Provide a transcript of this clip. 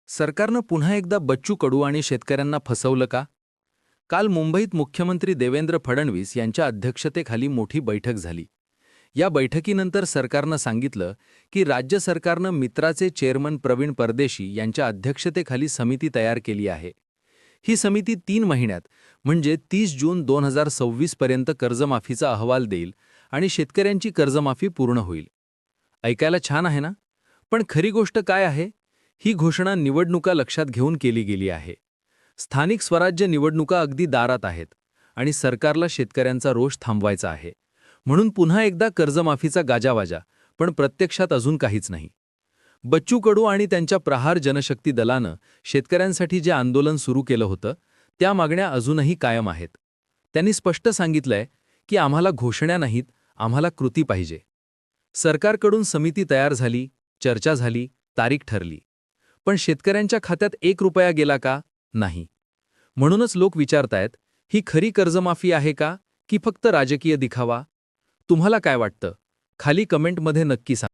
सरकारनं पुन्हा एकदा बच्चू कडू आणि शेतकऱ्यांना फसवलं का? काल मुंबईत मुख्यमंत्री देवेंद्र फडणवीस यांच्या अध्यक्षतेखाली मोठी बैठक झाली. या बैठकीनंतर सरकारनं सांगितलं की राज्य सरकारनं मित्राचे चेअरमन प्रवीण परदेशी यांच्या अध्यक्षतेखाली समिती तयार केली आहे. ही समिती 3 महिन्यात म्हणजे 30 जून 2026 पर्यंत कर्जमाफीचा अहवाल देईल आणि शेतकऱ्यांची कर्जमाफी पूर्ण होईल. ऐकायला छान आहे ना? पण खरी गोष्ट काय आहे? ही घोषणा निवडणुका लक्षात घेऊन केली गेली आहे. स्थानिक स्वराज्य निवडणुका अगदी दारात आहेत आणि सरकारला शेतकऱ्यांचा रोष थांबवायचा आहे. म्हणून पुन्हा एकदा कर्जमाफीचा गाजावाजा, पण प्रत्यक्षात अजून काहीच नाही. बच्चू कडू आणि त्यांच्या प्रहार जनशक्ती दलानं शेतकऱ्यांसाठी जे आंदोलन सुरू केलं होतं, त्या मागण्या अजूनही कायम आहेत. त्यांनी स्पष्ट सांगितलंय की आम्हाला घोषणा नाहीत, आम्हाला कृती पाहिजे. सरकारकडून समिती तयार झाली, चर्चा झाली, तारीख ठरली. पण शेतकऱ्यांच्या खात्यात 1 रुपया गेला का? नाही. म्हणूनच लोक विचारतायत, ही खरी कर्जमाफी आहे का की फक्त राजकीय दिखावा? तुम्हाला काय वाटतं? खाली कमेंटमध्ये नक्की सांगा.